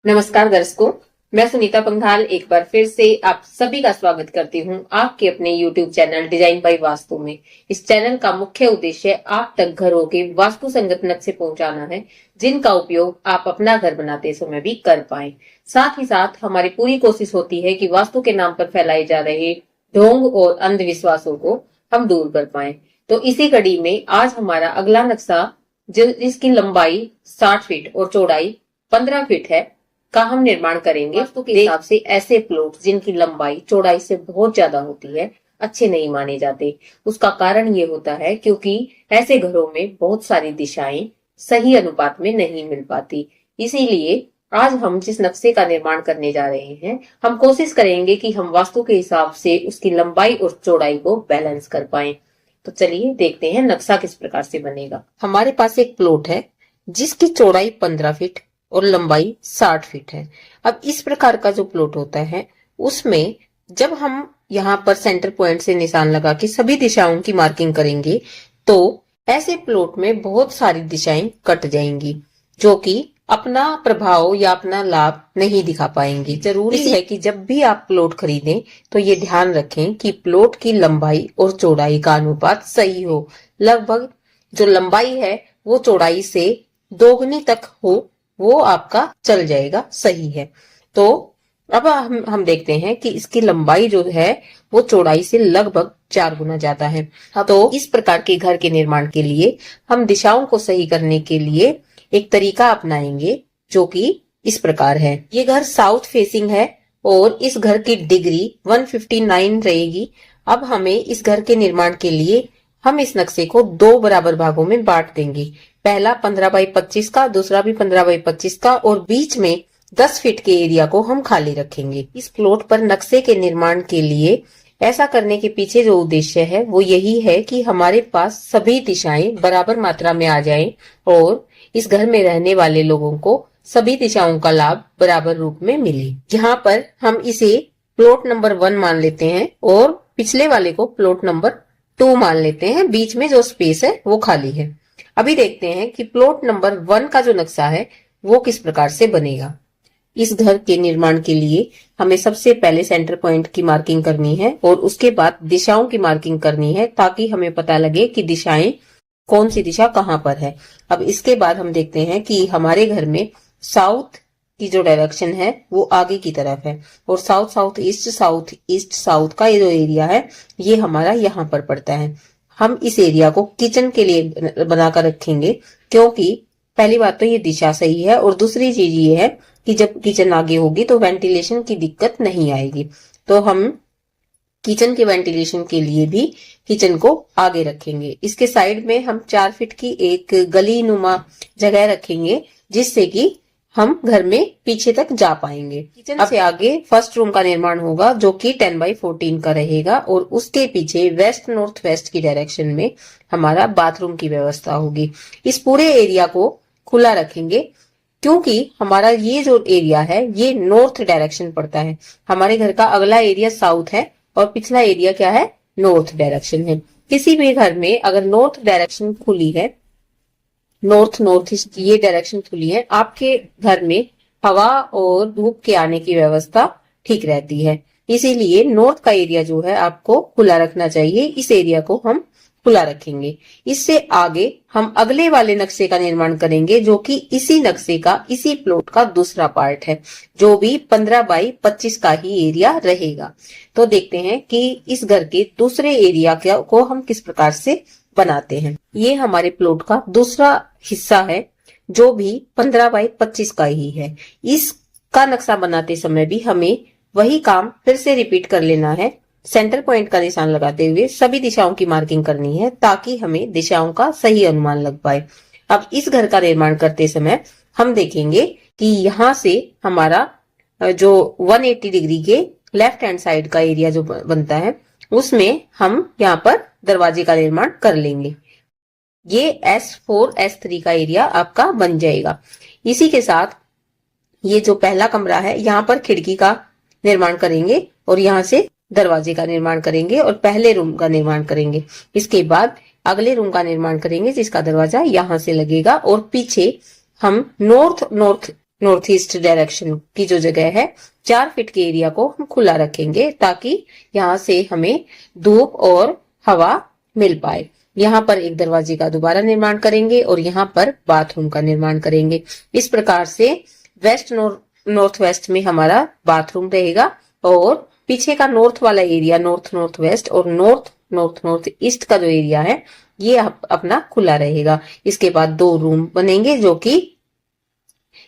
नमस्कार दर्शकों, मैं सुनीता पंघाल एक बार फिर से आप सभी का स्वागत करती हूं आपके अपने YouTube channel design by vastu में। इस चैनल का मुख्य उद्देश्य आप तक घरों के वास्तु संगत नक्शे पहुंचाना है, जिनका उपयोग आप अपना घर बनाते समय भी कर पाएं। साथ ही साथ हमारी पूरी कोशिश होती है कि वास्तु के नाम पर फैलाए जा रहे ढोंग और अंधविश्वासों को हम दूर कर पाए। तो इसी कड़ी में आज हमारा अगला नक्शा, जिसकी लंबाई 60 फीट और चौड़ाई 15 फीट है, का हम निर्माण करेंगे। वास्तु के हिसाब से ऐसे प्लॉट जिनकी लंबाई चौड़ाई से बहुत ज्यादा होती है अच्छे नहीं माने जाते। उसका कारण ये होता है क्योंकि ऐसे घरों में बहुत सारी दिशाएं सही अनुपात में नहीं मिल पाती। इसीलिए आज हम जिस नक्शे का निर्माण करने जा रहे हैं, हम कोशिश करेंगे कि हम वास्तु के हिसाब से उसकी लंबाई और चौड़ाई को बैलेंस कर पाए। तो चलिए देखते हैं नक्शा किस प्रकार से बनेगा। हमारे पास एक प्लॉट है जिसकी चौड़ाई 15 फीट और लंबाई 60 फीट है। अब इस प्रकार का जो प्लॉट होता है उसमें जब हम यहाँ पर सेंटर पॉइंट से निशान लगा के सभी दिशाओं की मार्किंग करेंगे तो ऐसे प्लॉट में बहुत सारी दिशाएं कट जाएंगी, जो कि अपना प्रभाव या अपना लाभ नहीं दिखा पाएंगी। जरूरी है कि जब भी आप प्लॉट खरीदें तो ये ध्यान रखें कि प्लॉट की लंबाई और चौड़ाई का अनुपात सही हो। लगभग जो लंबाई है वो चौड़ाई से दोगुनी तक हो, वो आपका चल जाएगा, सही है। तो अब हम देखते हैं कि इसकी लंबाई जो है वो चौड़ाई से लगभग 4 गुना ज्यादा है। तो इस प्रकार के घर के निर्माण के लिए हम दिशाओं को सही करने के लिए एक तरीका अपनाएंगे, जो कि इस प्रकार है। ये घर साउथ फेसिंग है और इस घर की डिग्री 159 रहेगी। अब हमें इस घर के निर्माण के लिए हम इस नक्शे को 2 बराबर भागों में बांट देंगे। पहला 15 बाई 25 का, दूसरा भी 15 बाई 25 का, और बीच में 10 फीट के एरिया को हम खाली रखेंगे। इस प्लॉट पर नक्शे के निर्माण के लिए ऐसा करने के पीछे जो उद्देश्य है वो यही है कि हमारे पास सभी दिशाएं बराबर मात्रा में आ जाएं और इस घर में रहने वाले लोगों को सभी दिशाओं का लाभ बराबर रूप में मिले। यहाँ पर हम इसे प्लॉट नंबर 1 मान लेते हैं और पिछले वाले को प्लॉट नंबर 2 मान लेते हैं। बीच में जो स्पेस है वो खाली है। अभी देखते हैं कि प्लॉट नंबर 1 का जो नक्शा है वो किस प्रकार से बनेगा। इस घर के निर्माण के लिए हमें सबसे पहले सेंटर पॉइंट की मार्किंग करनी है और उसके बाद दिशाओं की मार्किंग करनी है, ताकि हमें पता लगे कि दिशाएं कौन सी दिशा कहाँ पर है। अब इसके बाद हम देखते हैं कि हमारे घर में साउथ की जो डायरेक्शन है वो आगे की तरफ है और साउथ ईस्ट साउथ का ये जो एरिया है ये हमारा यहाँ पर पड़ता है। हम इस एरिया को किचन के लिए बनाकर रखेंगे, क्योंकि पहली बात तो ये दिशा सही है और दूसरी चीज ये है कि जब किचन आगे होगी तो वेंटिलेशन की दिक्कत नहीं आएगी। तो हम किचन के वेंटिलेशन के लिए भी किचन को आगे रखेंगे। इसके साइड में हम 4 फीट की एक गली नुमा जगह रखेंगे, जिससे कि हम घर में पीछे तक जा पाएंगे। किचन से आगे फर्स्ट रूम का निर्माण होगा, जो कि 10 बाई 14 का रहेगा और उसके पीछे वेस्ट नॉर्थ वेस्ट की डायरेक्शन में हमारा बाथरूम की व्यवस्था होगी। इस पूरे एरिया को खुला रखेंगे क्योंकि हमारा ये जो एरिया है ये नॉर्थ डायरेक्शन पड़ता है। हमारे घर का अगला एरिया साउथ है और पिछला एरिया क्या है, नॉर्थ डायरेक्शन है। किसी भी घर में अगर नॉर्थ डायरेक्शन खुली है, नॉर्थ ईस्ट की ये डायरेक्शन खुली है, आपके घर में हवा और धूप के आने की व्यवस्था ठीक रहती है। इसीलिए नॉर्थ का एरिया जो है आपको खुला रखना चाहिए। इस एरिया को हम खुला रखेंगे। इससे आगे हम अगले वाले नक्शे का निर्माण करेंगे, जो कि इसी नक्शे का, इसी प्लॉट का दूसरा पार्ट है, जो भी 15 बाई 25 का ही एरिया रहेगा। तो देखते हैं कि इस घर के दूसरे एरिया को हम किस प्रकार से बनाते हैं। ये हमारे प्लॉट का दूसरा हिस्सा है, जो भी 15 बाई 25 का ही है। इसका नक्शा बनाते समय भी हमें वही काम फिर से रिपीट कर लेना है। सेंटर पॉइंट का निशान लगाते हुए सभी दिशाओं की मार्किंग करनी है, ताकि हमें दिशाओं का सही अनुमान लग पाए। अब इस घर का निर्माण करते समय हम देखेंगे कि यहाँ से हमारा जो 180 डिग्री के लेफ्ट हैंड साइड का एरिया जो बनता है, उसमें हम यहाँ पर दरवाजे का निर्माण कर लेंगे। ये S4 S3 का एरिया आपका बन जाएगा। इसी के साथ ये जो पहला कमरा है, यहाँ पर खिड़की का निर्माण करेंगे और यहाँ से दरवाजे का निर्माण करेंगे और पहले रूम का निर्माण करेंगे। इसके बाद अगले रूम का निर्माण करेंगे, जिसका दरवाजा यहाँ से लगेगा और पीछे हम नॉर्थ नॉर्थ ईस्ट डायरेक्शन की जो जगह है 4 फीट के एरिया को हम खुला रखेंगे, ताकि यहाँ से हमें धूप और हवा मिल पाए। यहाँ पर एक दरवाजे का दोबारा निर्माण करेंगे और यहाँ पर बाथरूम का निर्माण करेंगे। इस प्रकार से वेस्ट नॉर्थ वेस्ट में हमारा बाथरूम रहेगा और पीछे का नॉर्थ वाला एरिया नॉर्थ वेस्ट और नॉर्थ ईस्ट का जो एरिया है ये अपना खुला रहेगा। इसके बाद 2 रूम बनेंगे जो कि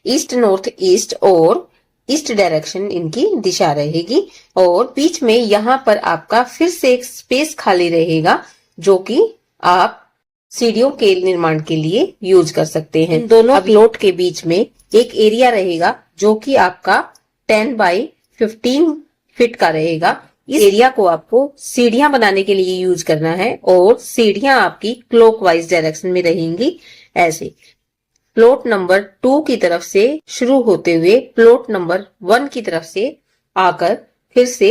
ईस्ट नॉर्थ ईस्ट और ईस्ट डायरेक्शन इनकी दिशा रहेगी और बीच में यहाँ पर आपका फिर से एक स्पेस खाली रहेगा जो कि आप सीढ़ियों के निर्माण के लिए यूज कर सकते हैं। दोनों प्लॉट के बीच में एक एरिया रहेगा जो कि आपका 10 बाई 15 फीट का रहेगा। इस एरिया को आपको सीढ़ियां बनाने के लिए यूज करना है और सीढ़ियां आपकी क्लॉकवाइज डायरेक्शन में रहेंगी। ऐसे प्लॉट नंबर 2 की तरफ से शुरू होते हुए प्लॉट नंबर 1 की तरफ से आकर फिर से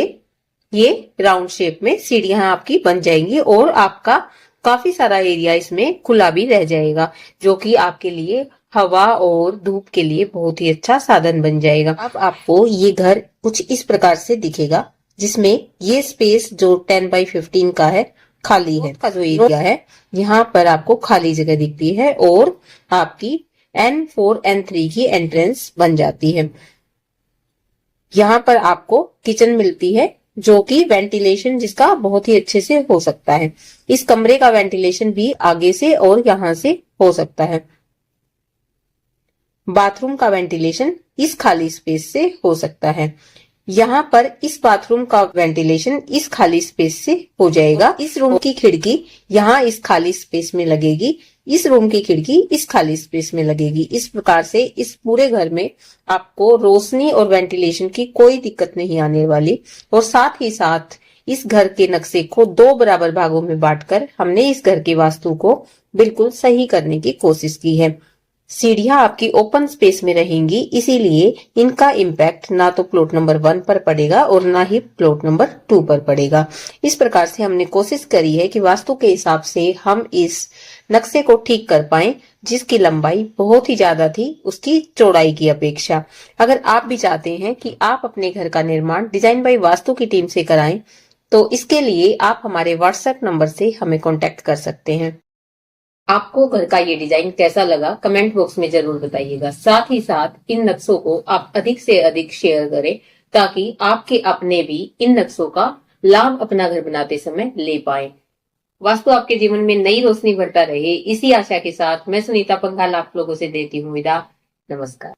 ये राउंड शेप में सीढ़ियां आपकी बन जाएंगी और आपका काफी सारा एरिया इसमें खुला भी रह जाएगा, जो कि आपके लिए हवा और धूप के लिए बहुत ही अच्छा साधन बन जाएगा। अब आपको ये घर कुछ इस प्रकार से दिखेगा, जिसमें ये स्पेस जो 10 बाई 15 का है खाली है। का जो एरिया है यहाँ पर आपको खाली जगह दिखती है और आपकी N4 N3 की एंट्रेंस बन जाती है। यहाँ पर आपको किचन मिलती है जो कि वेंटिलेशन जिसका बहुत ही अच्छे से हो सकता है। इस कमरे का वेंटिलेशन भी आगे से और यहाँ से हो सकता है। बाथरूम का वेंटिलेशन इस खाली स्पेस से हो सकता है। यहाँ पर इस बाथरूम का वेंटिलेशन इस खाली स्पेस से हो जाएगा। इस रूम की खिड़की यहाँ इस खाली स्पेस में लगेगी, इस रूम की खिड़की इस खाली स्पेस में लगेगी। इस प्रकार से इस पूरे घर में आपको रोशनी और वेंटिलेशन की कोई दिक्कत नहीं आने वाली। और साथ ही साथ इस घर के नक्शे को 2 बराबर भागों में बांटकर हमने इस घर के वास्तु को बिल्कुल सही करने की कोशिश की है। सीढ़ियां आपकी ओपन स्पेस में रहेंगी, इसीलिए इनका इम्पैक्ट ना तो प्लॉट नंबर 1 पर पड़ेगा और ना ही प्लॉट नंबर 2 पर पड़ेगा। इस प्रकार से हमने कोशिश करी है कि वास्तु के हिसाब से हम इस नक्शे को ठीक कर पाए, जिसकी लंबाई बहुत ही ज्यादा थी उसकी चौड़ाई की अपेक्षा। अगर आप भी चाहते हैं कि आप अपने घर का निर्माण डिजाइन बाय वास्तु की टीम से कराएं, तो इसके लिए आप हमारे व्हाट्सएप नंबर से हमें कॉन्टेक्ट कर सकते हैं। आपको घर का ये डिजाइन कैसा लगा कमेंट बॉक्स में जरूर बताइएगा। साथ ही साथ इन नक्शों को आप अधिक से अधिक शेयर करें, ताकि आपके अपने भी इन नक्शों का लाभ अपना घर बनाते समय ले पाए। वास्तु आपके जीवन में नई रोशनी भरता रहे, इसी आशा के साथ मैं सुनीता पंघाल आप लोगों से देती हूँ विदा। नमस्कार।